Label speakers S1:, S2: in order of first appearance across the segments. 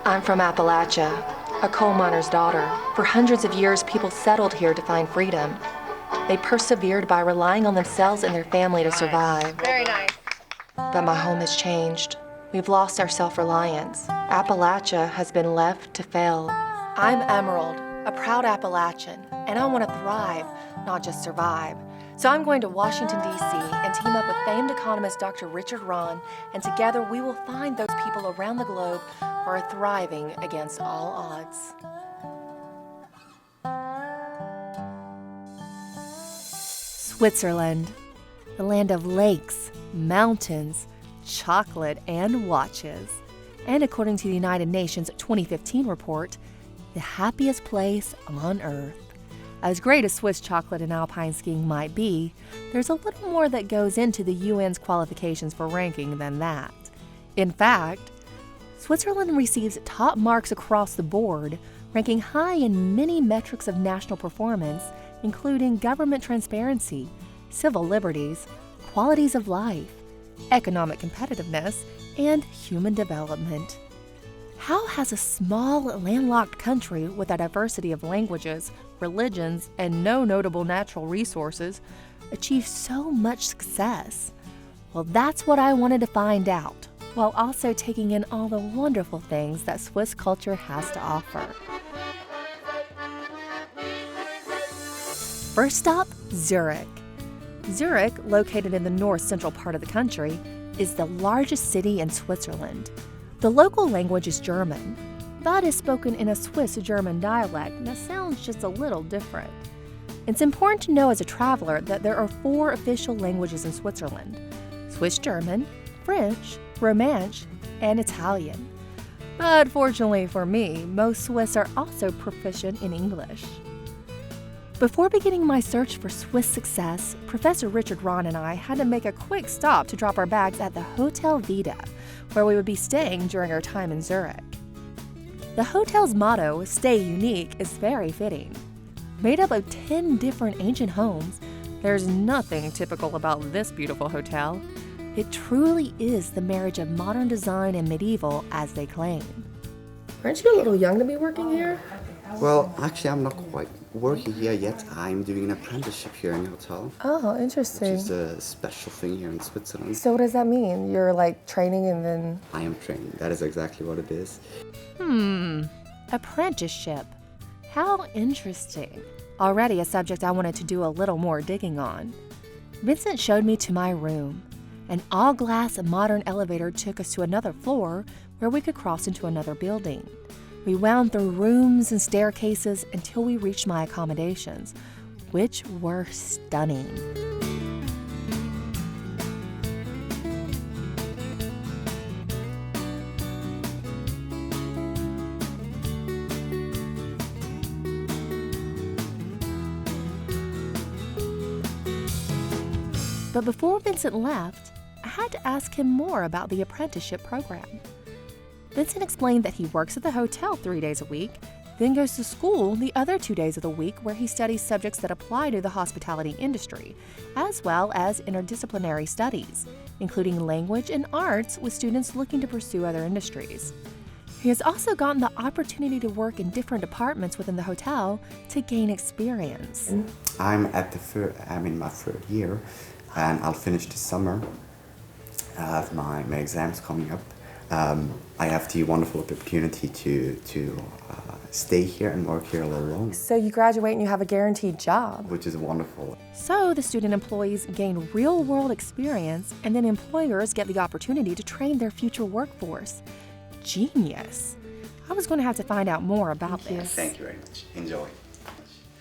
S1: I'm from Appalachia, a coal miner's daughter. For hundreds of years, people settled here to find freedom. They persevered by relying on themselves and their family to survive.
S2: Very nice.
S1: But my home has changed. We've lost our self-reliance. Appalachia has been left to fail. I'm Emerald, a proud Appalachian, and I want to thrive, not just survive. So I'm going to Washington, D.C. and team up with famed economist Dr. Richard Rahn, and together we will find those people around the globe who are thriving against all odds. Switzerland, the land of lakes, mountains, chocolate, and watches. And according to the United Nations 2015 report, the happiest place on Earth. As great as Swiss chocolate and alpine skiing might be, there's a little more that goes into the UN's qualifications for ranking than that. In fact, Switzerland receives top marks across the board, ranking high in many metrics of national performance, including government transparency, civil liberties, qualities of life, economic competitiveness, and human development. How has a small, landlocked country with a diversity of languages, religions, and no notable natural resources achieved so much success? Well, that's what I wanted to find out, while also taking in all the wonderful things that Swiss culture has to offer. First stop, Zurich. Zurich, located in the north-central part of the country, is the largest city in Switzerland. The local language is German, but is spoken in a Swiss-German dialect that sounds just a little different. It's important to know as a traveler that there are 4 official languages in Switzerland: Swiss German, French, Romansh, and Italian. But fortunately for me, most Swiss are also proficient in English. Before beginning my search for Swiss success, Professor Richard Rahn and I had to make a quick stop to drop our bags at the Hotel Vida, where we would be staying during our time in Zurich. The hotel's motto, "Stay Unique," is very fitting. Made up of 10 different ancient homes, there's nothing typical about this beautiful hotel. It truly is the marriage of modern design and medieval, as they claim. Aren't you a little young to be working here?
S3: Well, actually, I'm not quite working here yet. I'm doing an apprenticeship here in the hotel.
S1: Oh, interesting.
S3: Which is a special thing here in Switzerland.
S1: So what does that mean? You're like training and then...
S3: I am training. That is exactly what it is.
S1: Apprenticeship. How interesting. Already a subject I wanted to do a little more digging on. Vincent showed me to my room. An all-glass modern elevator took us to another floor where we could cross into another building. We wound through rooms and staircases until we reached my accommodations, which were stunning. But before Vincent left, I had to ask him more about the apprenticeship program. Vincent explained that he works at the hotel 3 days a week, then goes to school the other 2 days of the week where he studies subjects that apply to the hospitality industry, as well as interdisciplinary studies, including language and arts with students looking to pursue other industries. He has also gotten the opportunity to work in different departments within the hotel to gain experience.
S3: I'm in my 3rd year, and I'll finish this summer. I have my exams coming up. I have the wonderful opportunity to stay here and work here all alone.
S1: So you graduate and you have a guaranteed job.
S3: Which is wonderful.
S1: So the student employees gain real-world experience, and then employers get the opportunity to train their future workforce. Genius. I was going to have to find out more about this.
S3: Thank you very much. Enjoy.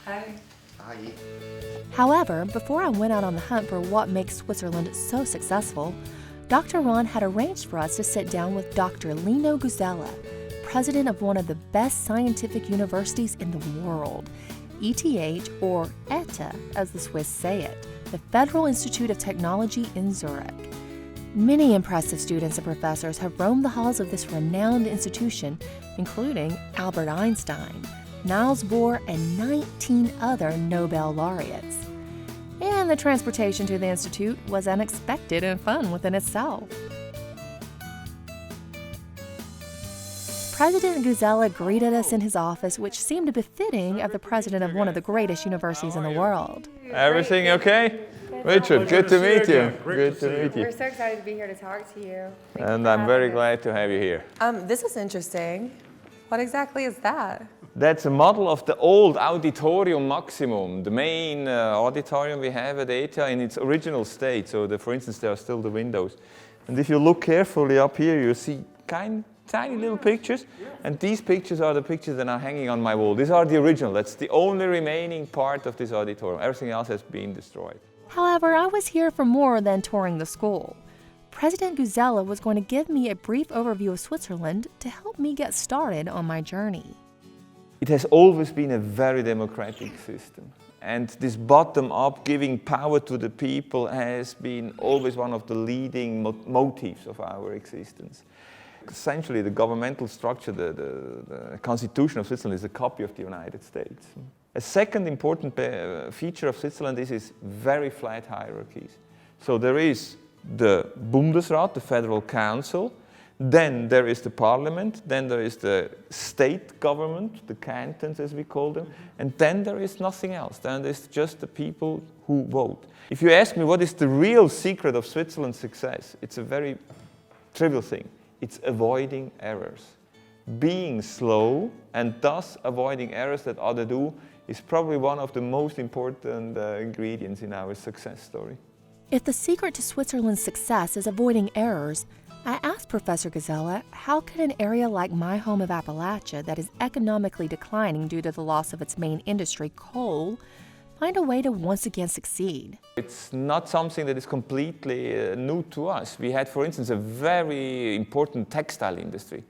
S2: Hi.
S3: Hi.
S1: However, before I went out on the hunt for what makes Switzerland so successful, Dr. Rahn had arranged for us to sit down with Dr. Lino Guzella, president of one of the best scientific universities in the world, ETH, or ETA, as the Swiss say it, the Federal Institute of Technology in Zurich. Many impressive students and professors have roamed the halls of this renowned institution, including Albert Einstein, Niels Bohr, and 19 other Nobel laureates. And the transportation to the institute was unexpected and fun within itself. President Guzella greeted us in his office, which seemed befitting of the president of one of the greatest universities in the world.
S2: Everything okay? Richard, good to meet you. Good to meet you.
S4: We're so excited to be here to talk to you.
S2: And I'm very glad to have you here.
S4: This is interesting. What exactly is that?
S2: That's a model of the old Auditorium Maximum, the main auditorium we have at ETH in its original state. So, for instance, there are still the windows. And if you look carefully up here, you see tiny little pictures. And these pictures are the pictures that are hanging on my wall. These are the original. That's the only remaining part of this auditorium. Everything else has been destroyed.
S1: However, I was here for more than touring the school. President Guzella was going to give me a brief overview of Switzerland to help me get started on my journey.
S2: It has always been a very democratic system. And this bottom-up, giving power to the people, has been always one of the leading motives of our existence. Essentially, the governmental structure, the Constitution of Switzerland is a copy of the United States. A second important feature of Switzerland is its very flat hierarchies. So there is the Bundesrat, the Federal Council, then there is the Parliament, then there is the state government, the cantons as we call them, and then there is nothing else. Then there's just the people who vote. If you ask me what is the real secret of Switzerland's success, it's a very trivial thing. It's avoiding errors. Being slow and thus avoiding errors that others do is probably one of the most important ingredients in our success story.
S1: If the secret to Switzerland's success is avoiding errors, I asked Professor Guzella, how can an area like my home of Appalachia that is economically declining due to the loss of its main industry, coal, find a way to once again succeed?
S2: It's not something that is completely new to us. We had, for instance, a very important textile industry.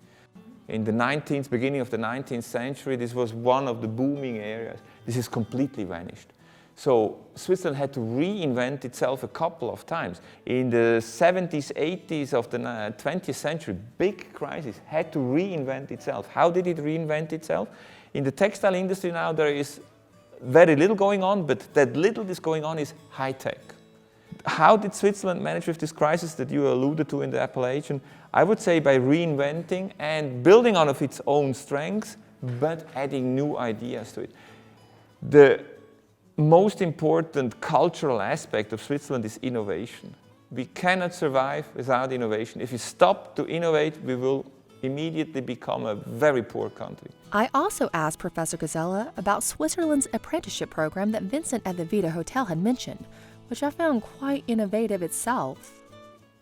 S2: In the beginning of the 19th century, this was one of the booming areas. This has completely vanished. So Switzerland had to reinvent itself a couple of times. In the 70s, 80s of the 20th century, big crisis, had to reinvent itself. How did it reinvent itself? In the textile industry now, there is very little going on, but that little that's going on is high-tech. How did Switzerland manage with this crisis that you alluded to in the Appalachian? I would say by reinventing and building on of its own strengths, but adding new ideas to it. The most important cultural aspect of Switzerland is innovation. We cannot survive without innovation. If we stop to innovate, we will immediately become a very poor country.
S1: I also asked Professor Guzella about Switzerland's apprenticeship program that Vincent at the Vita Hotel had mentioned, which I found quite innovative itself.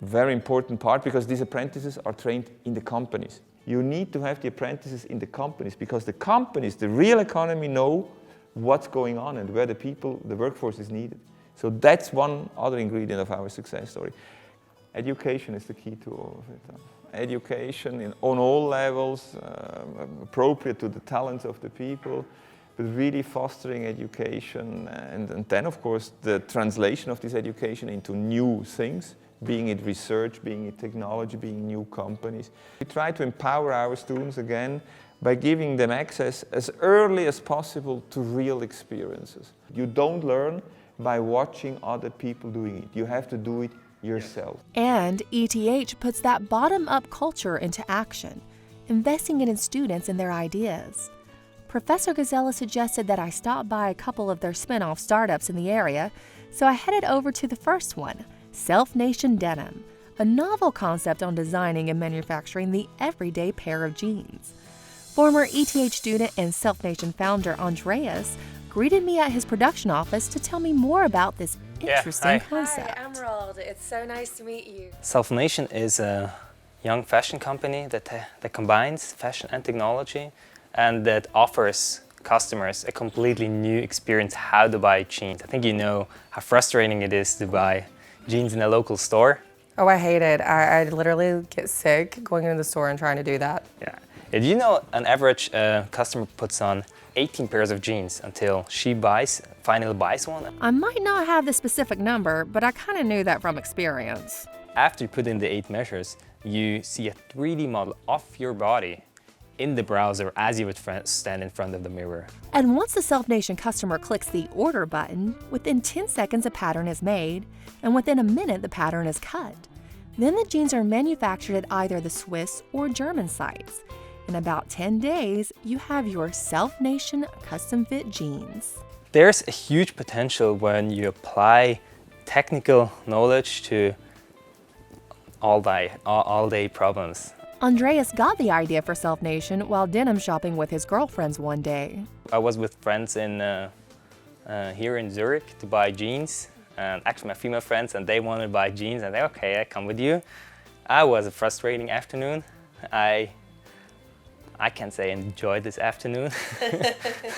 S2: Very important part, because these apprentices are trained in the companies. You need to have the apprentices in the companies, because the companies, the real economy, know what's going on and where the workforce is needed. So that's one other ingredient of our success story. Education is the key to all of it. Education on all levels, appropriate to the talents of the people, but really fostering education. And then, of course, the translation of this education into new things, being it research, being it technology, being new companies. We try to empower our students again by giving them access as early as possible to real experiences. You don't learn by watching other people doing it. You have to do it yourself.
S1: And ETH puts that bottom-up culture into action, investing in students and their ideas. Professor Guzella suggested that I stop by a couple of their spin-off startups in the area, so I headed over to the first one, Self-Nation Denim, a novel concept on designing and manufacturing the everyday pair of jeans. Former ETH student and Self-Nation founder Andreas greeted me at his production office to tell me more about this interesting concept.
S4: Hi, Emerald. It's so nice to meet you.
S5: Self-Nation is a young fashion company that combines fashion and technology, and that offers customers a completely new experience how to buy jeans. I think you know how frustrating it is to buy jeans in a local store.
S4: Oh, I hate it. I literally get sick going into the store and trying to do that.
S5: Yeah. Did you know an average customer puts on 18 pairs of jeans until she finally buys one?
S1: I might not have the specific number, but I kind of knew that from experience.
S5: After you put in the 8 measures, you see a 3D model of your body in the browser as you would stand in front of the mirror.
S1: And once the Self-Nation customer clicks the order button, within 10 seconds a pattern is made, and within a minute the pattern is cut. Then the jeans are manufactured at either the Swiss or German sites. In about 10 days, you have your Self-Nation custom-fit jeans.
S5: There's a huge potential when you apply technical knowledge to all-day problems.
S1: Andreas got the idea for Self-Nation while denim shopping with his girlfriends one day.
S5: I was with friends here in Zurich to buy jeans, and actually my female friends, and they wanted to buy jeans, and they okay, I come with you. I was a frustrating afternoon. I can't say enjoyed this afternoon,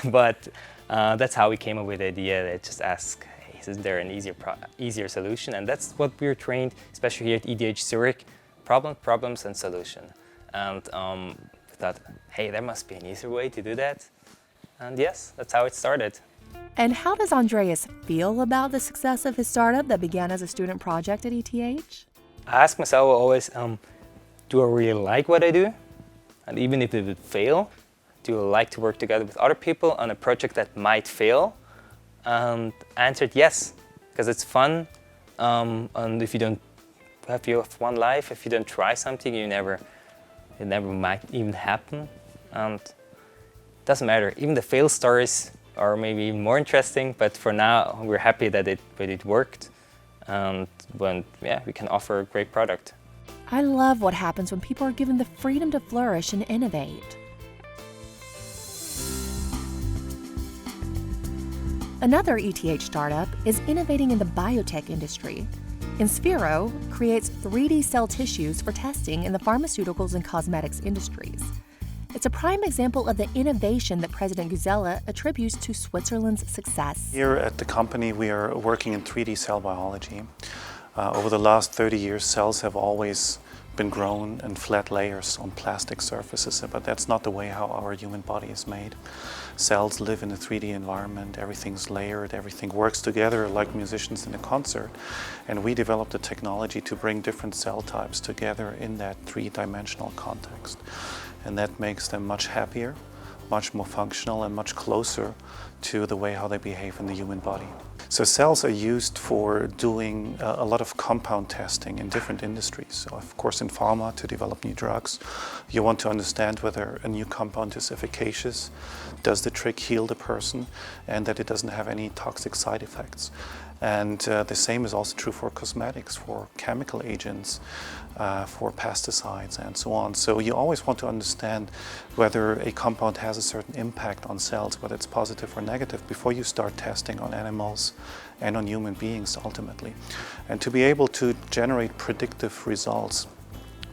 S5: but that's how we came up with the idea. They just ask, hey, is there an easier solution? And that's what we're trained, especially here at ETH Zurich, problems and solution. And we thought, hey, there must be an easier way to do that. And yes, that's how it started.
S1: And how does Andreas feel about the success of his startup that began as a student project at ETH?
S5: I ask myself always, do I really like what I do? And even if it would fail, do I like to work together with other people on a project that might fail? And I answered yes, because it's fun. And if you have one life, if you don't try something, it never might even happen. And it doesn't matter. Even the fail stories are maybe even more interesting, but for now, we're happy that it worked. And we can offer a great product.
S1: I love what happens when people are given the freedom to flourish and innovate. Another ETH startup is innovating in the biotech industry. Inspiro creates 3D cell tissues for testing in the pharmaceuticals and cosmetics industries. It's a prime example of the innovation that President Guzella attributes to Switzerland's success.
S6: Here at the company, we are working in 3D cell biology. Over the last 30 years, cells have always been grown in flat layers on plastic surfaces, but that's not the way how our human body is made. Cells live in a 3D environment, everything's layered, everything works together like musicians in a concert. And we developed a technology to bring different cell types together in that three-dimensional context. And that makes them much happier, much more functional, and much closer to the way how they behave in the human body. So cells are used for doing a lot of compound testing in different industries. So of course in pharma, to develop new drugs, you want to understand whether a new compound is efficacious, does the trick heal the person, and that it doesn't have any toxic side effects. And the same is also true for cosmetics, for chemical agents, for pesticides and so on. So you always want to understand whether a compound has a certain impact on cells, whether it's positive or negative, before you start testing on animals and on human beings ultimately. And to be able to generate predictive results,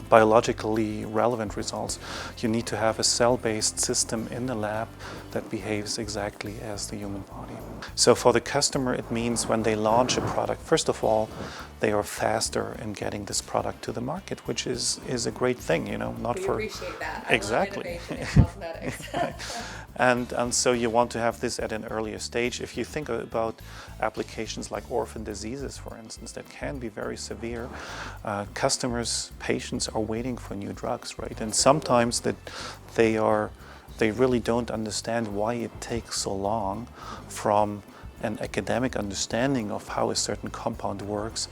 S6: biologically relevant results, you need to have a cell-based system in the lab that behaves exactly as the human body. So for the customer, it means when they launch a product, first of all, they are faster in getting this product to the market, which is a great thing, you know, not for...
S4: We appreciate that.
S6: Exactly.
S4: I love innovation in cosmetics.
S6: And so you want to have this at an earlier stage. If you think about applications like orphan diseases, for instance, that can be very severe, customers, patients are waiting for new drugs, right? And sometimes that they really don't understand why it takes so long from an academic understanding of how a certain compound works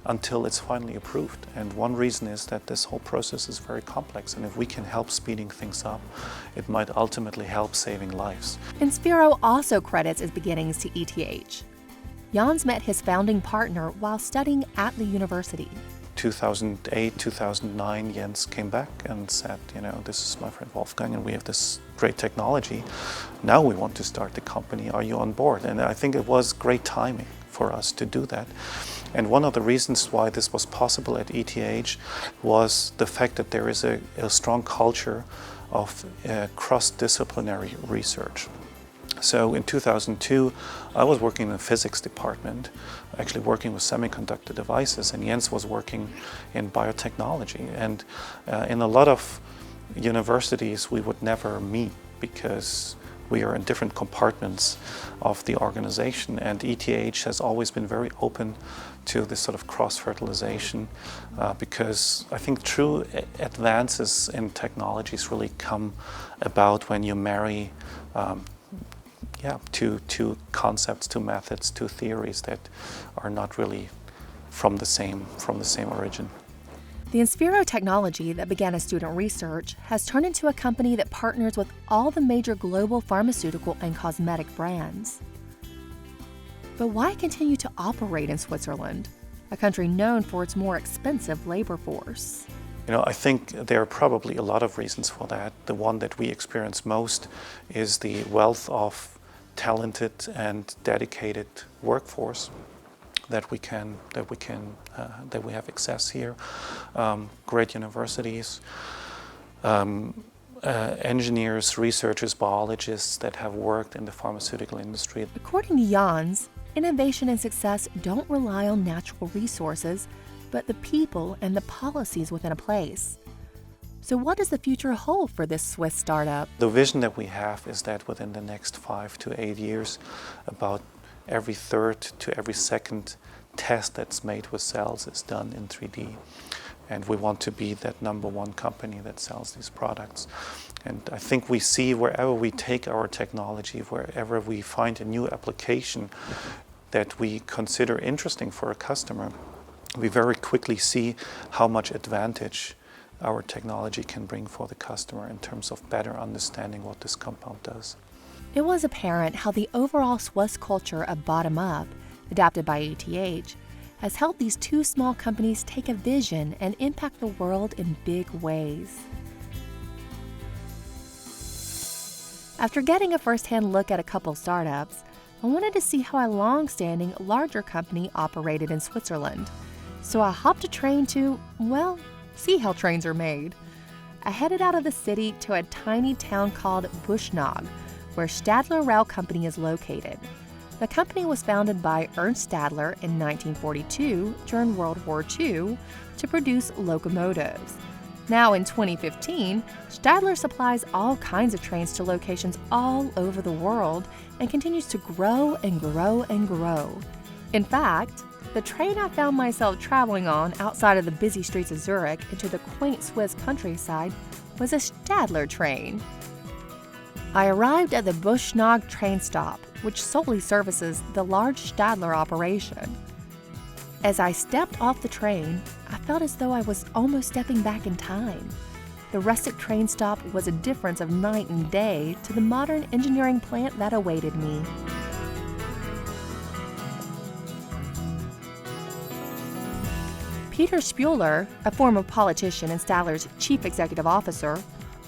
S6: until it's finally approved. And one reason is that this whole process is very complex, and if we can help speeding things up, it might ultimately help saving lives.
S1: Inspiro also credits its beginnings to ETH. Jans met his founding partner while studying at the university.
S6: 2008, 2009, Jens came back and said, you know, this is my friend Wolfgang and we have this great technology. Now we want to start the company. Are you on board? And I think it was great timing for us to do that. And one of the reasons why this was possible at ETH was the fact that there is a strong culture of cross-disciplinary research. So in 2002, I was working in the physics department, actually working with semiconductor devices, and Jens was working in biotechnology. And in a lot of universities, we would never meet because we are in different compartments of the organization. And ETH has always been very open to this sort of cross-fertilization because I think true advances in technologies really come about when you marry two concepts, two methods, two theories that are not really from the same origin.
S1: The Inspiro technology that began as student research has turned into a company that partners with all the major global pharmaceutical and cosmetic brands. But why continue to operate in Switzerland, a country known for its more expensive labor force?
S6: I think there are probably a lot of reasons for that. The one that we experience most is the wealth of talented and dedicated workforce that we have access here. Great universities, engineers, researchers, biologists that have worked in the pharmaceutical industry.
S1: According to Jans, innovation and success don't rely on natural resources, but the people and the policies within a place. So what does the future hold for this Swiss startup?
S6: The vision that we have is that within the next 5 to 8 years, about every third to every second test that's made with cells is done in 3D. And we want to be that #1 company that sells these products. And I think we see wherever we take our technology, wherever we find a new application that we consider interesting for a customer, we very quickly see how much advantage our technology can bring for the customer in terms of better understanding what this compound does.
S1: It was apparent how the overall Swiss culture of bottom-up, adapted by ETH, has helped these two small companies take a vision and impact the world in big ways. After getting a first-hand look at a couple startups, I wanted to see how a long-standing, larger company operated in Switzerland. So I hopped a train to, well, see how trains are made. I headed out of the city to a tiny town called Buschnag, where Stadler Rail Company is located. The company was founded by Ernst Stadler in 1942 during World War II to produce locomotives. Now in 2015, Stadler supplies all kinds of trains to locations all over the world and continues to grow and grow and grow. In fact, the train I found myself traveling on outside of the busy streets of Zurich into the quaint Swiss countryside was a Stadler train. I arrived at the Buschnag train stop, which solely services the large Stadler operation. As I stepped off the train, I felt as though I was almost stepping back in time. The rustic train stop was a difference of night and day to the modern engineering plant that awaited me. Peter Spuler, a former politician and Stadler's chief executive officer,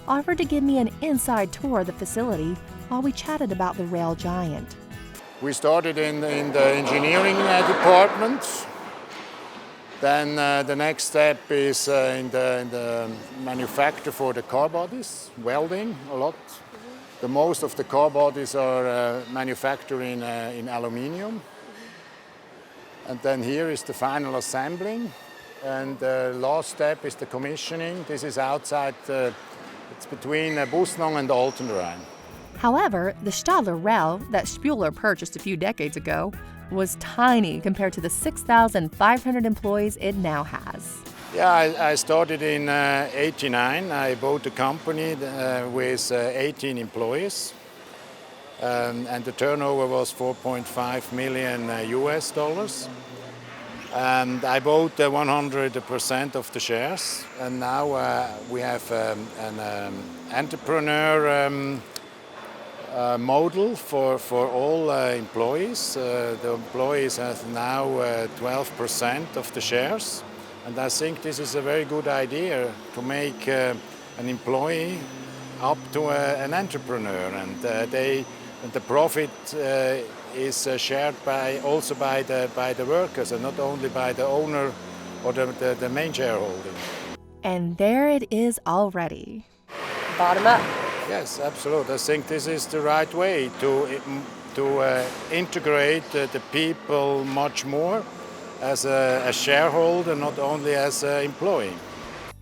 S1: offered to give me an inside tour of the facility while we chatted about the rail giant.
S7: We started in the engineering department. Then the next step is in the manufacture for the car bodies, welding a lot. The most of the car bodies are manufactured in aluminium. And then here is the final assembling. And the last step is the commissioning. This is outside, it's between Buschnag and Altenrhein.
S1: However, the Stadler Rail that Spuler purchased a few decades ago was tiny compared to the 6,500 employees it now has.
S7: Yeah, I started in '89. I bought a company with 18 employees. And the turnover was 4.5 million US dollars. And I bought 100% of the shares, and now we have an entrepreneur model for all employees. The employees have now 12% of the shares, and I think this is a very good idea to make an employee up to an entrepreneur, and the profit is shared also by the workers, and not only by the owner or the main shareholder.
S1: And there it is already.
S4: Bottom up.
S7: Yes, absolutely. I think this is the right way to integrate the people much more as a shareholder, not only as an employee.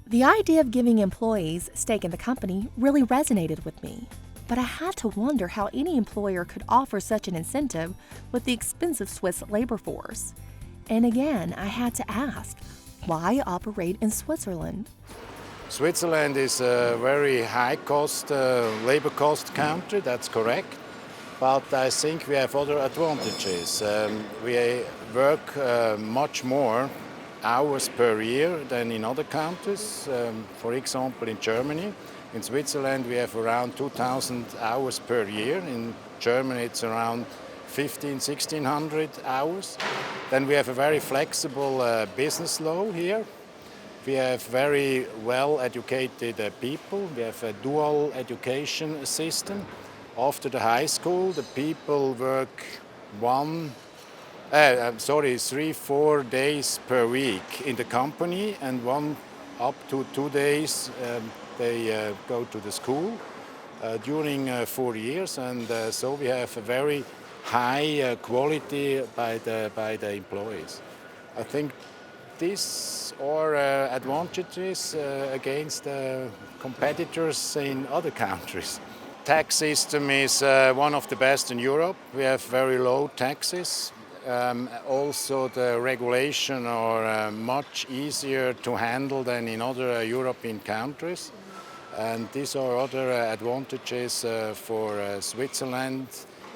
S1: The idea of giving employees stake in the company really resonated with me. But I had to wonder how any employer could offer such an incentive with the expensive Swiss labor force. And again, I had to ask, why operate in Switzerland?
S7: Switzerland is a very high-cost labor cost country, that's correct. But I think we have other advantages. We work much more hours per year than in other countries. For example, in Germany. In Switzerland, we have around 2,000 hours per year. In Germany, it's around 1,600 hours. Then we have a very flexible business law here. We have very well-educated people. We have a dual education system. After the high school, the people work 3-4 days per week in the company, and up to 2 days they go to the school during 4 years, and so we have a very high quality by the employees. I think these are advantages against competitors in other countries. Tax system is one of the best in Europe. We have very low taxes. Also, the regulation are much easier to handle than in other European countries. And these are other advantages for Switzerland.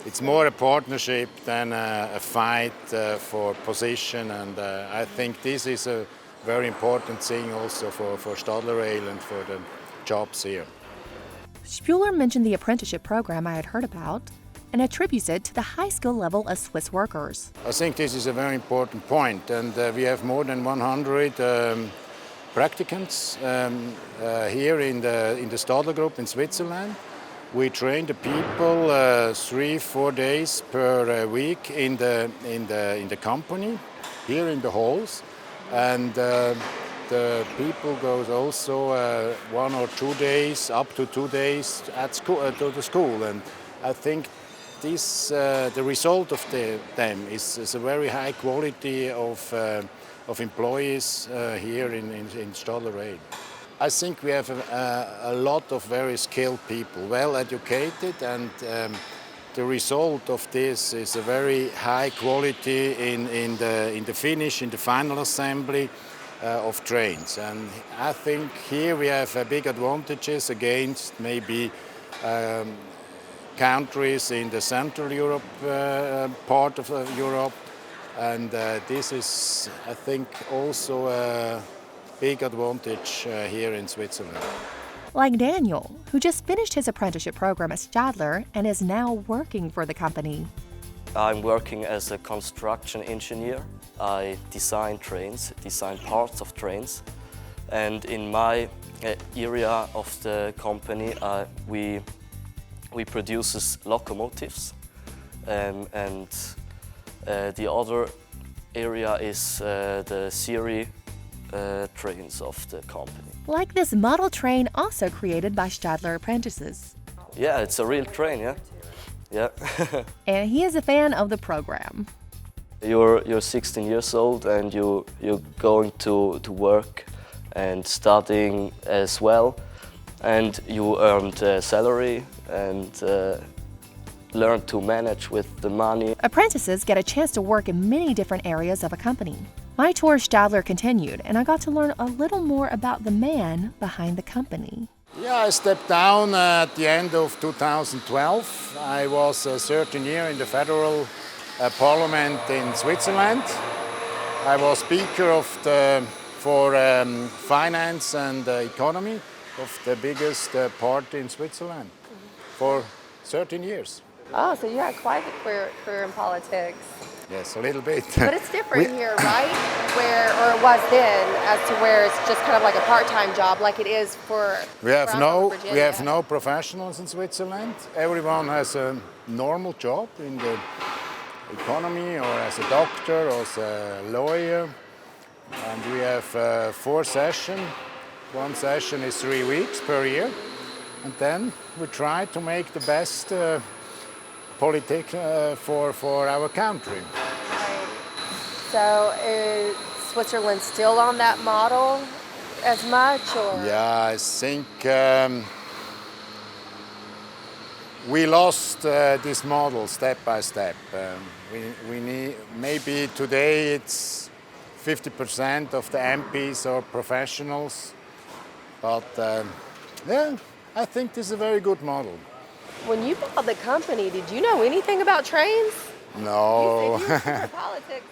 S7: It's more a partnership than a fight for position, and I think this is a very important thing also for Stadler Rail and for the jobs here.
S1: Spuler mentioned the apprenticeship program I had heard about and attributes it to the high skill level of Swiss workers.
S7: I think this is a very important point, and we have more than 100 practicants here in the Stadler Group in Switzerland. We train the people 3-4 days per week in the company, here in the halls, and the people goes also 1 or 2 days, up to 2 days at school to the school, and I think this the result of them is a very high quality of employees here in Stadler Rail. I think we have a lot of very skilled people, well educated, and the result of this is a very high quality in the finish, in the final assembly of trains. And I think here we have big advantages against maybe countries in the Central Europe part of Europe, and this is, I think, also a big advantage here in Switzerland.
S1: Like Daniel, who just finished his apprenticeship program at Stadler and is now working for the company.
S8: I'm working as a construction engineer. I design trains, design parts of trains, and in my area of the company we produce locomotives, and the other area is the series trains of the company.
S1: Like this model train also created by Stadler apprentices.
S8: Yeah, it's a real train, yeah. Yeah.
S1: And he is a fan of the program.
S8: You're 16 years old and you're going to work and studying as well, and you earned a salary and learn to manage with the money.
S1: Apprentices get a chance to work in many different areas of a company. My tour of Stadler continued, and I got to learn a little more about the man behind the company.
S7: Yeah, I stepped down at the end of 2012. I was a certain year in the federal parliament in Switzerland. I was speaker for finance and economy of the biggest party in Switzerland for 13 years.
S4: Oh, so you had quite a career in politics.
S7: Yes, a little bit.
S4: But it's different here, right? Or it was then, as to where it's just kind of like a part-time job, like it is for.
S7: We have no professionals in Switzerland. Everyone has a normal job in the economy, or as a doctor, or as a lawyer. And we have 4 sessions. One session is 3 weeks per year, and then we try to make the best politics for our country.
S4: Right. So is Switzerland still on that model as much, or?
S7: Yeah, I think we lost this model step by step. We need, maybe today it's 50% of the MPs are professionals, but yeah, I think this is a very good model.
S4: When you bought the company, did you know anything about trains?
S7: No.
S4: You said you were politics.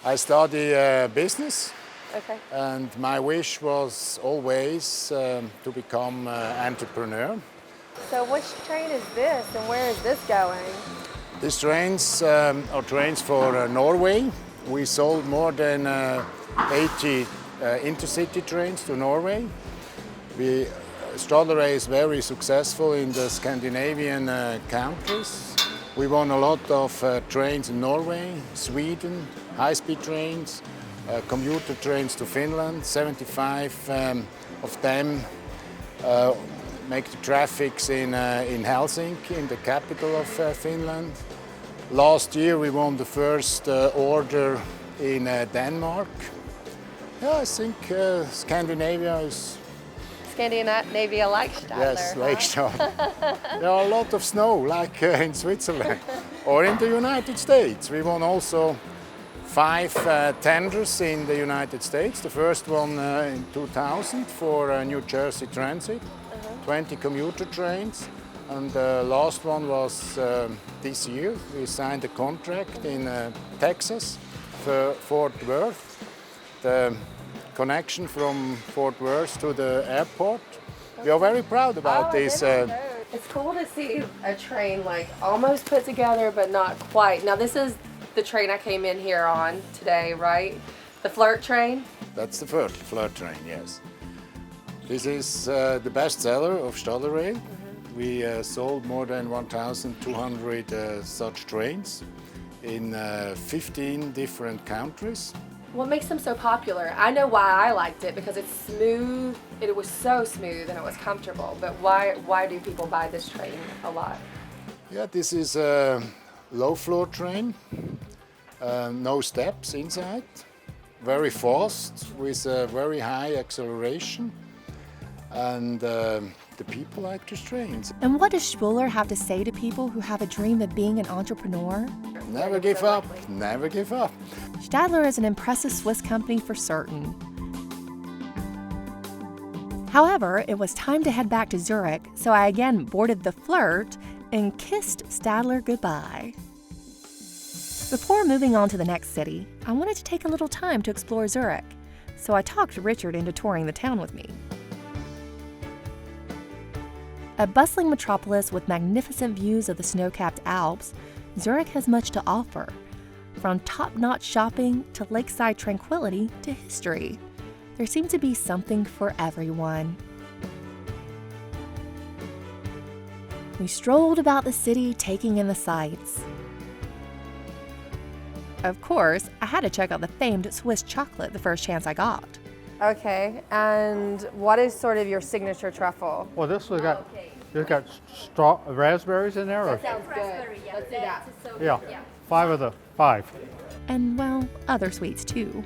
S7: I study business.
S4: Okay.
S7: And my wish was always to become an entrepreneur.
S4: So which train is this and where is this going?
S7: These trains are trains for Norway. We sold more than 80 intercity trains to Norway. Stadler is very successful in the Scandinavian countries. We won a lot of trains in Norway, Sweden, high-speed trains, commuter trains to Finland. 75 of them make the traffics in Helsinki, in the capital of Finland. Last year we won the first order in Denmark. Yeah, I think Scandinavia is...
S4: Scandinavia like Stadler.
S7: Yes, like Stadler. There are a lot of snow, like in Switzerland or in the United States. We won also 5 tenders in the United States. The first one in 2000 for New Jersey Transit, 20 commuter trains. And the last one was this year. We signed a contract in Texas for Fort Worth. The connection from Fort Worth to the airport. We are very proud about this.
S4: It's cool to see a train like almost put together but not quite. Now this is the train I came in here on today, right? The Flirt train?
S7: That's the first Flirt train, yes. This is the best seller of Stadler Rail. We sold more than 1,200 such trains in 15 different countries.
S4: What makes them so popular? I know why I liked it, because it's smooth. It was so smooth and it was comfortable. But why do people buy this train a lot?
S7: Yeah, this is a low floor train, no steps inside, very fast with a very high acceleration, and the people like these trains.
S1: And what does Spuler have to say to people who have a dream of being an entrepreneur?
S7: Never give up, never give up.
S1: Stadler is an impressive Swiss company for certain. However, it was time to head back to Zurich, so I again boarded the Flirt and kissed Stadler goodbye. Before moving on to the next city, I wanted to take a little time to explore Zurich, so I talked Richard into touring the town with me. A bustling metropolis with magnificent views of the snow-capped Alps, Zurich has much to offer, from top-notch shopping to lakeside tranquility to history. There seems to be something for everyone. We strolled about the city, taking in the sights. Of course, I had to check out the famed Swiss chocolate the first chance I got.
S4: Okay, and what is sort of your signature truffle?
S9: Well, this has got raspberries in there.
S4: That sounds good. Let's do that.
S9: Yeah, 5 of the 5.
S1: And, well, other sweets too.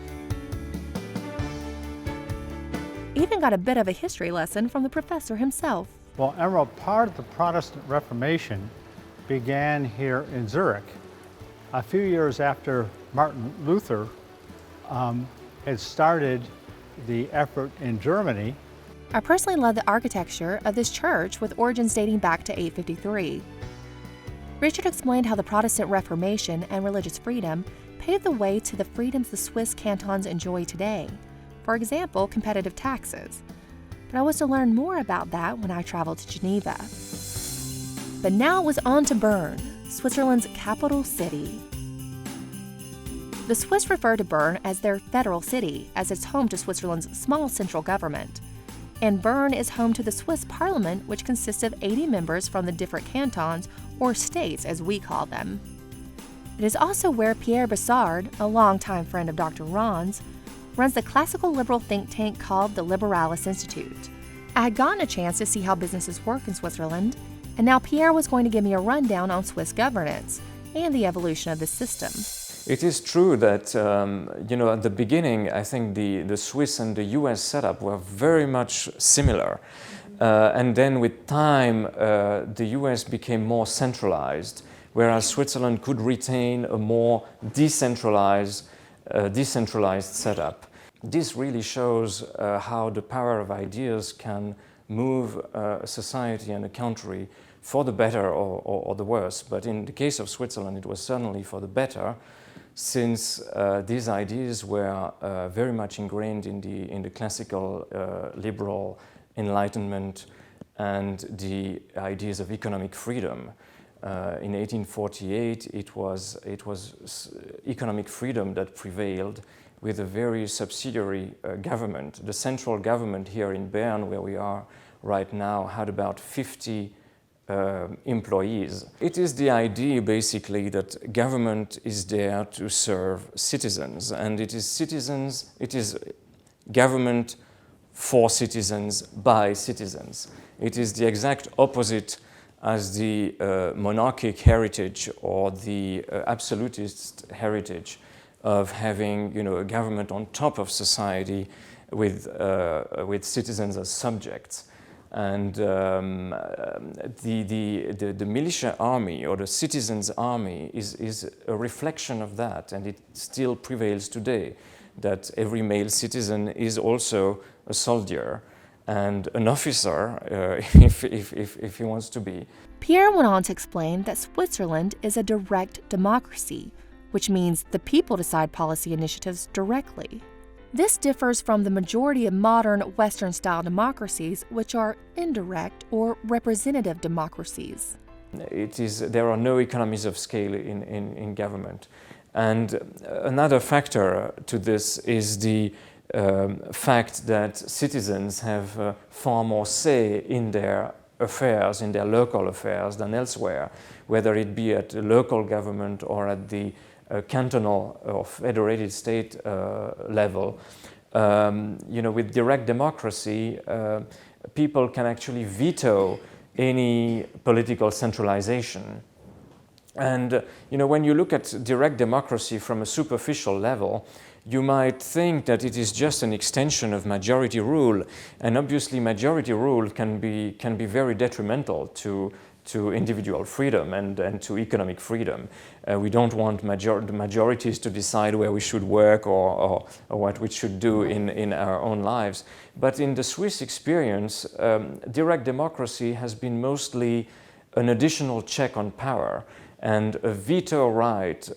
S1: Even got a bit of a history lesson from the professor himself.
S9: Well, Emerald, part of the Protestant Reformation began here in Zurich. A few years after Martin Luther had started the effort in Germany.
S1: I personally love the architecture of this church with origins dating back to 853. Richard explained how the Protestant Reformation and religious freedom paved the way to the freedoms the Swiss cantons enjoy today. For example, competitive taxes. But I was to learn more about that when I traveled to Geneva. But now it was on to Bern, Switzerland's capital city. The Swiss refer to Bern as their federal city, as it's home to Switzerland's small central government. And Bern is home to the Swiss parliament, which consists of 80 members from the different cantons, or states as we call them. It is also where Pierre Bassard, a longtime friend of Dr. Ron's, runs the classical liberal think tank called the Liberalis Institute. I had gotten a chance to see how businesses work in Switzerland, and now Pierre was going to give me a rundown on Swiss governance and the evolution of the system.
S10: It is true that, at the beginning, I think the Swiss and the US setup were very much similar. And then with time, the US became more centralized, whereas Switzerland could retain a more decentralized setup. This really shows how the power of ideas can move a society and a country for the better or the worse. But in the case of Switzerland, it was certainly for the better. since these ideas were very much ingrained in the classical liberal Enlightenment and the ideas of economic freedom. In 1848, it was economic freedom that prevailed, with a very subsidiary government. The central government here in Bern, where we are right now, had about 50 employees. It is the idea basically that government is there to serve citizens, and it is government for citizens by citizens. It is the exact opposite as the monarchic heritage or the absolutist heritage of having, a government on top of society with citizens as subjects. And the militia army or the citizens' army is a reflection of that, and it still prevails today, that every male citizen is also a soldier and an officer if he wants to be.
S1: Pierre went on to explain that Switzerland is a direct democracy, which means the people decide policy initiatives directly. This differs from the majority of modern Western-style democracies, which are indirect or representative democracies.
S10: There are no economies of scale in government. And another factor to this is the fact that citizens have far more say in their affairs, in their local affairs, than elsewhere, whether it be at the local government or at the cantonal or federated state level. With direct democracy, people can actually veto any political centralization. And when you look at direct democracy from a superficial level, you might think that it is just an extension of majority rule, and obviously majority rule can be very detrimental to individual freedom and to economic freedom. We don't want the majorities to decide where we should work or what we should do in our own lives. But in the Swiss experience, direct democracy has been mostly an additional check on power and a veto right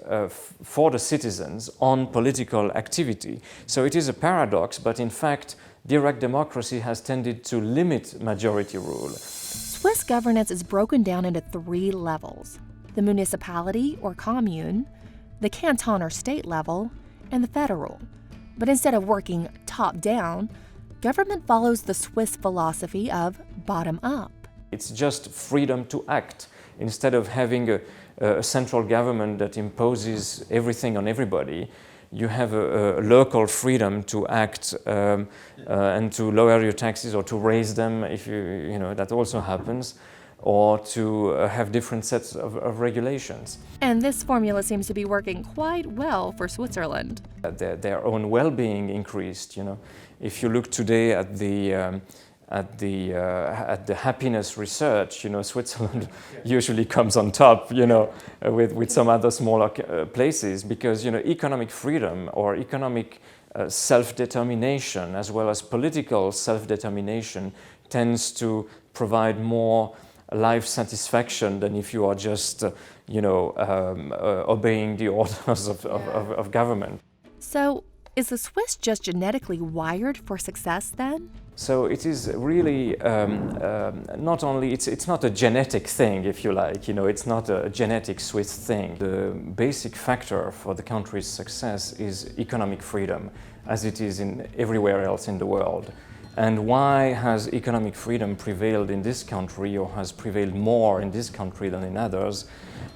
S10: for the citizens on political activity. So it is a paradox, but in fact, direct democracy has tended to limit majority rule.
S1: Swiss governance is broken down into 3 levels: the municipality or commune, the canton or state level, and the federal. But instead of working top-down, government follows the Swiss philosophy of bottom-up.
S10: It's just freedom to act. Instead of having a central government that imposes everything on everybody, you have a local freedom to act and to lower your taxes or to raise them if that also happens, or to have different sets of regulations.
S1: And this formula seems to be working quite well for Switzerland.
S10: Their own well-being increased. If you look today at the happiness research, Switzerland usually comes on top, with some other smaller places, because, economic freedom or economic self-determination as well as political self-determination tends to provide more life satisfaction than if you are just, obeying the orders of government.
S1: So, is the Swiss just genetically wired for success then?
S10: So it is really not only, it's not a genetic thing, if you like, it's not a genetic Swiss thing. The basic factor for the country's success is economic freedom, as it is in everywhere else in the world. And why has economic freedom prevailed in this country, or has prevailed more in this country than in others?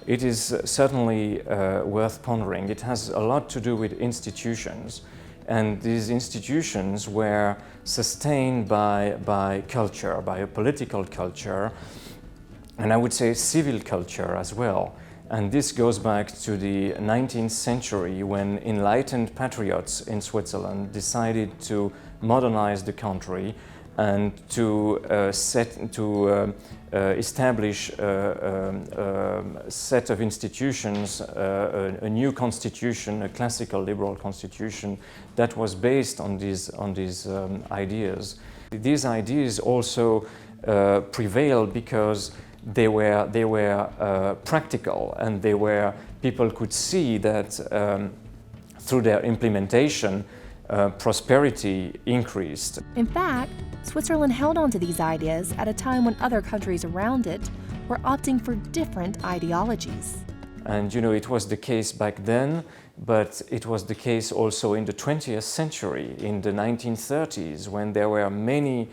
S10: It is certainly worth pondering. It has a lot to do with institutions. And these institutions were sustained by culture, by a political culture, and I would say civil culture as well. And this goes back to the 19th century, when enlightened patriots in Switzerland decided to modernize the country and to establish a set of institutions, a new constitution, a classical liberal constitution that was based on these ideas. These ideas also prevailed because they were practical, and they were people could see that through their implementation, prosperity increased.
S1: In fact, Switzerland held on to these ideas at a time when other countries around it were opting for different ideologies.
S10: And you know, it was the case back then, but it was the case also in the 20th century, in the 1930s, when there were many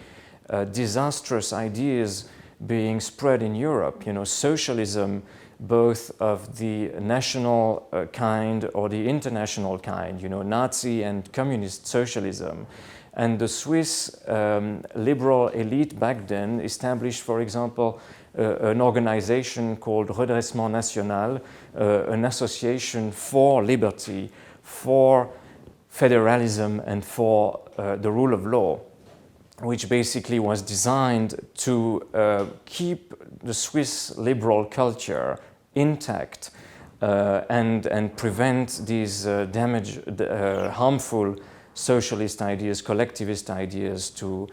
S10: disastrous ideas being spread in Europe. You know, socialism, both of the national kind or the international kind, you know, Nazi and communist socialism. And the Swiss liberal elite back then established, for example, an organization called Redressement National, an association for liberty, for federalism and for the rule of law, which basically was designed to keep the Swiss liberal culture intact and prevent these harmful socialist ideas, collectivist ideas to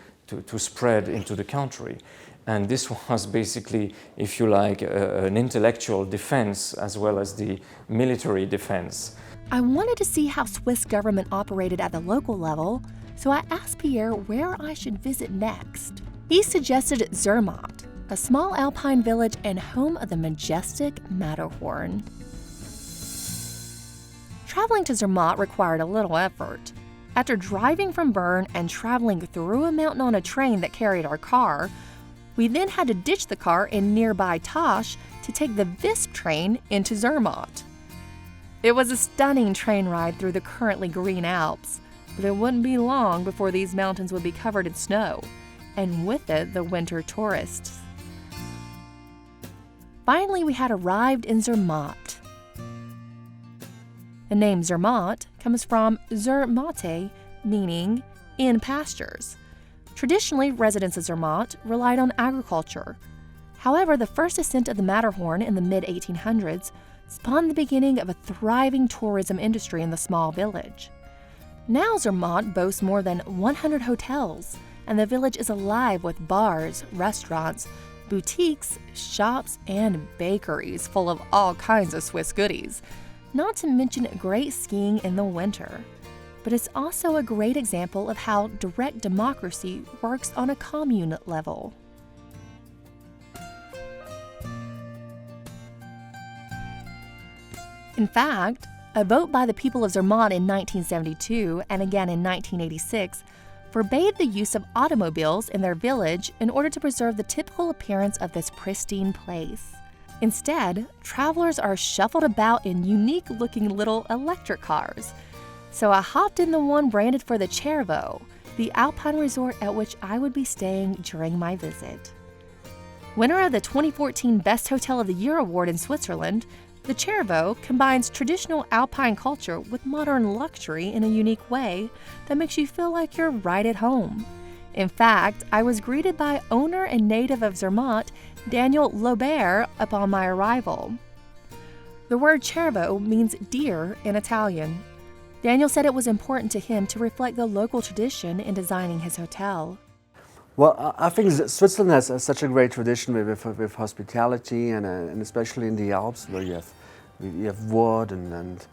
S10: spread into the country. And this was basically, if you like, an intellectual defense as well as the military defense.
S1: I wanted to see how Swiss government operated at the local level, so I asked Pierre where I should visit next. He suggested Zermatt, a small alpine village and home of the majestic Matterhorn. Traveling to Zermatt required a little effort. After driving from Bern and traveling through a mountain on a train that carried our car, we then had to ditch the car in nearby Tasch to take the Visp train into Zermatt. It was a stunning train ride through the currently green Alps, but it wouldn't be long before these mountains would be covered in snow, and with it the winter tourists. Finally, we had arrived in Zermatt. The name Zermatt comes from Zermatte, meaning in pastures. Traditionally, residents of Zermatt relied on agriculture. However, the first ascent of the Matterhorn in the mid-1800s spawned the beginning of a thriving tourism industry in the small village. Now Zermatt boasts more than 100 hotels, and the village is alive with bars, restaurants, boutiques, shops, and bakeries full of all kinds of Swiss goodies, not to mention great skiing in the winter. But it's also a great example of how direct democracy works on a commune level. In fact, a vote by the people of Zermatt in 1972 and again in 1986 forbade the use of automobiles in their village in order to preserve the typical appearance of this pristine place. Instead, travelers are shuffled about in unique-looking little electric cars. So I hopped in the one branded for the Cervo, the alpine resort at which I would be staying during my visit. Winner of the 2014 Best Hotel of the Year award in Switzerland, the Cervo combines traditional alpine culture with modern luxury in a unique way that makes you feel like you're right at home. In fact, I was greeted by owner and native of Zermatt, Daniel Lobert, upon my arrival. The word Cervo means deer in Italian. Daniel said it was important to him to reflect the local tradition in designing his hotel.
S11: Well, I think Switzerland has such a great tradition with hospitality, and especially in the Alps, where you have wood and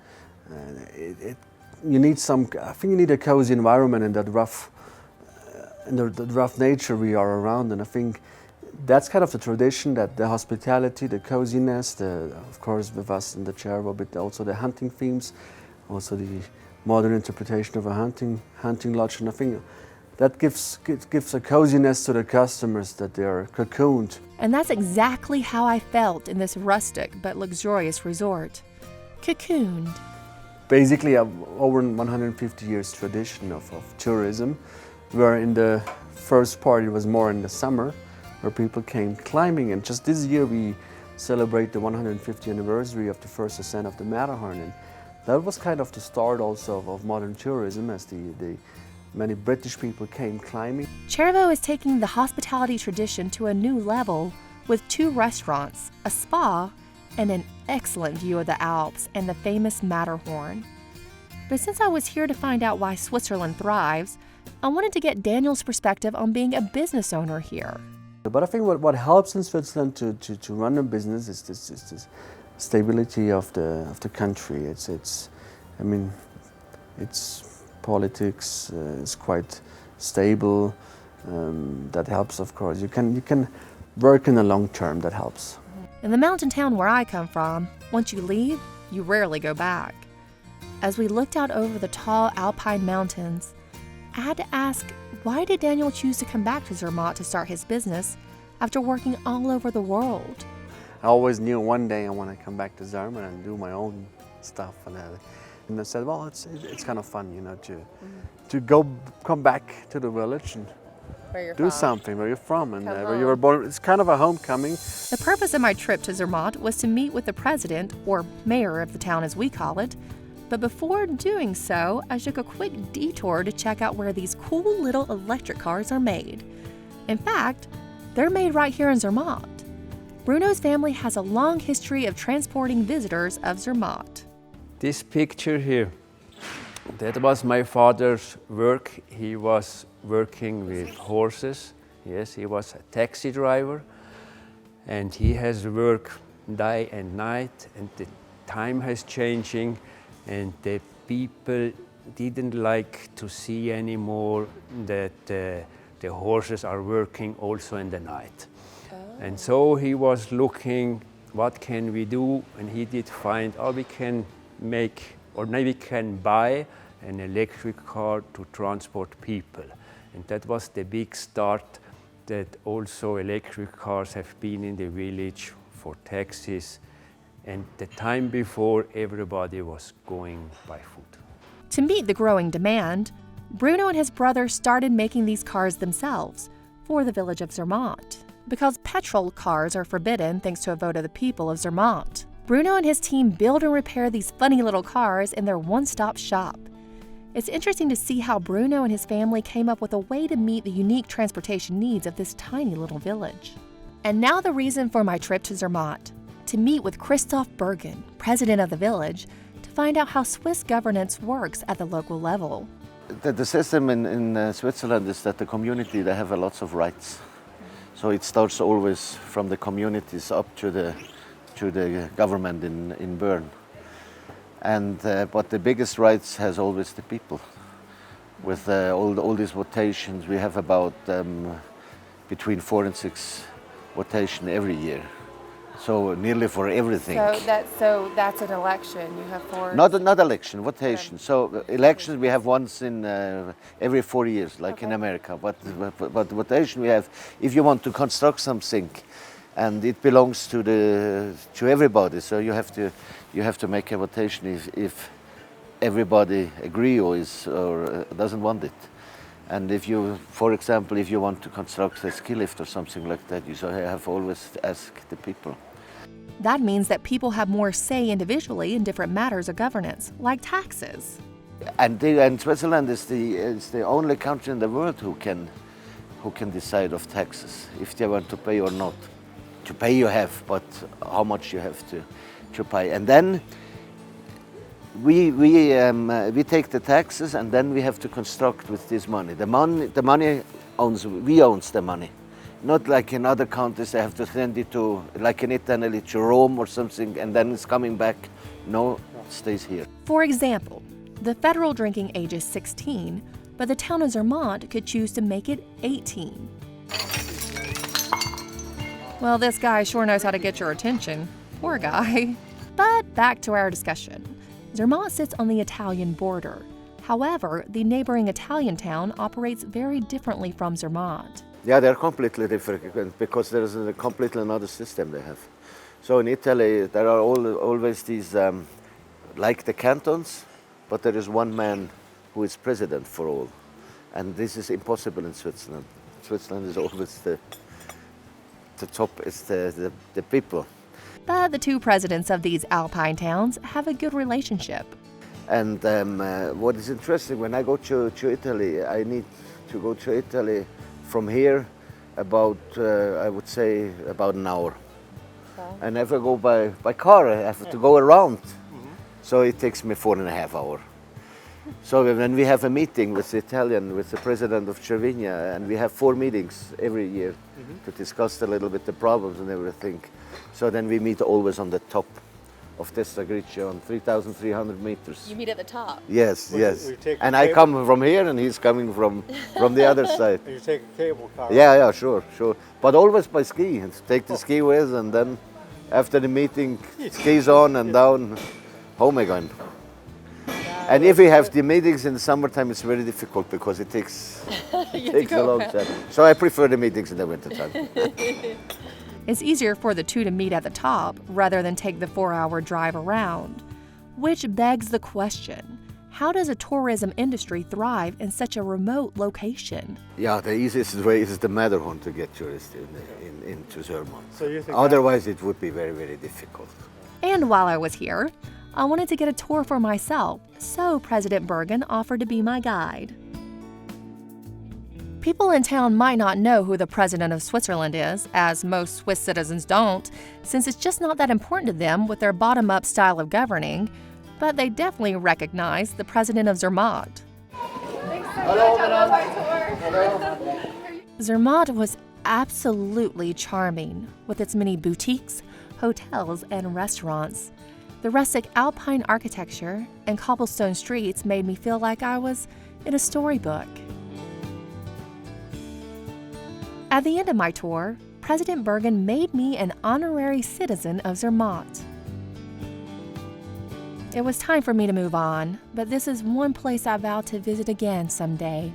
S11: you need I think you need a cozy environment in that rough nature we are around, and I think that's kind of the tradition, that the hospitality, the coziness, of course with us in the Cervo, but also the hunting themes, also the modern interpretation of a hunting lodge, and I think that gives a coziness to the customers, that they are cocooned.
S1: And that's exactly how I felt in this rustic but luxurious resort. Cocooned.
S11: Basically, over 150 years tradition of tourism, where in the first part it was more in the summer, where people came climbing, and just this year we celebrate the 150th anniversary of the first ascent of the Matterhorn, and that was kind of the start also of modern tourism, as the many British people came climbing.
S1: Cervo is taking the hospitality tradition to a new level with 2 restaurants, a spa, and an excellent view of the Alps and the famous Matterhorn. But since I was here to find out why Switzerland thrives, I wanted to get Daniel's perspective on being a business owner here.
S11: But I think what helps in Switzerland to run a business is this stability of the country. I mean, its politics is quite stable. That helps, of course. You can work in the long term. That helps.
S1: In the mountain town where I come from, once you leave, you rarely go back. As we looked out over the tall alpine mountains, I had to ask, why did Daniel choose to come back to Zermatt to start his business after working all over the world?
S11: I always knew one day I want to come back to Zermatt and do my own stuff. And I said, well, it's kind of fun, you know, to come back to the village and do something where you're from and where you were born. It's kind of a homecoming.
S1: The purpose of my trip to Zermatt was to meet with the president, or mayor of the town as we call it. But before doing so, I took a quick detour to check out where these cool little electric cars are made. In fact, they're made right here in Zermatt. Bruno's family has a long history of transporting visitors of Zermatt.
S12: This picture here, that was my father's work. He was working with horses. Yes, he was a taxi driver. And he has worked day and night, and the time has changing. And the people didn't like to see anymore that the horses are working also in the night. Oh. And so he was looking, what can we do? And he did find, we can make, or maybe can buy an electric car to transport people. And that was the big start, that also electric cars have been in the village for taxis. And the time before, everybody was going by foot.
S1: To meet the growing demand, Bruno and his brother started making these cars themselves for the village of Zermatt. Because petrol cars are forbidden thanks to a vote of the people of Zermatt, Bruno and his team build and repair these funny little cars in their one-stop shop. It's interesting to see how Bruno and his family came up with a way to meet the unique transportation needs of this tiny little village. And now the reason for my trip to Zermatt. To meet with Christoph Bergen, president of the village, to find out how Swiss governance works at the local level.
S13: The system in Switzerland is that the community, they have lots of rights. So it starts always from the communities up to the government in Bern. And but the biggest rights has always the people. With all these votations, we have about between 4 and 6 votations every year. So nearly for everything.
S4: So that's an election. You have 4.
S13: Not election, votation. So elections we have once in every 4 years, like in America. But votation we have if you want to construct something, and it belongs to everybody. So you have to make a votation if everybody agree or doesn't want it. And if you, for example, if you want to construct a ski lift or something like that, you have always asked the people.
S1: That means that people have more say individually in different matters of governance, like taxes.
S13: And Switzerland is the only country in the world who can decide of taxes, if they want to pay or not. To pay you have, but how much you have to pay. And then we take the taxes, and then we have to construct with this money. The money owns the money. Not like in other countries, they have to send it to, like in Italy, to Rome or something, and then it's coming back. No, it stays here.
S1: For example, the federal drinking age is 16, but the town of Zermatt could choose to make it 18. Well, this guy sure knows how to get your attention. Poor guy. But back to our discussion. Zermatt sits on the Italian border. However, the neighboring Italian town operates very differently from Zermatt.
S13: Yeah, they're completely different because there's a completely another system they have. So in Italy, there are always these, like the cantons, but there is one man who is president for all. And this is impossible in Switzerland. Switzerland is always the top, is the people.
S1: But the two presidents of these alpine towns have a good relationship.
S13: And what is interesting, when I go to Italy, I need to go to Italy from here about, I would say, about an hour. Okay. I never go by car, I have to go around. Mm-hmm. So it takes me 4.5 hours. So when we have a meeting with the president of Cervinia, and we have 4 meetings every year to discuss a little bit the problems and everything. So then we meet always on the top. of Testa Gricia on 3,300 meters.
S4: You meet at the top.
S13: Yes, yes.
S9: we take a
S13: And I
S9: cable-
S13: come from here and he's coming from the other side.
S9: You take a cable car.
S13: Yeah, sure. But always by ski. And take the ski with and then after the meeting, skis on and down, home again. And if we have the meetings in the summertime, it's very difficult because it takes a long time. So I prefer the meetings in the wintertime.
S1: It's easier for the two to meet at the top rather than take the 4-hour drive around. Which begs the question, how does a tourism industry thrive in such a remote location?
S13: Yeah, the easiest way is the Matterhorn to get tourists into Zermatt.
S9: So you think
S13: Otherwise, it would be very, very difficult.
S1: And while I was here, I wanted to get a tour for myself, so President Bergen offered to be my guide. People in town might not know who the President of Switzerland is, as most Swiss citizens don't, since it's just not that important to them with their bottom-up style of governing, but they definitely recognize the President of Zermatt. Zermatt was absolutely charming, with its many boutiques, hotels, and restaurants. The rustic alpine architecture and cobblestone streets made me feel like I was in a storybook. At the end of my tour, President Bergen made me an honorary citizen of Zermatt. It was time for me to move on, but this is one place I vow to visit again someday.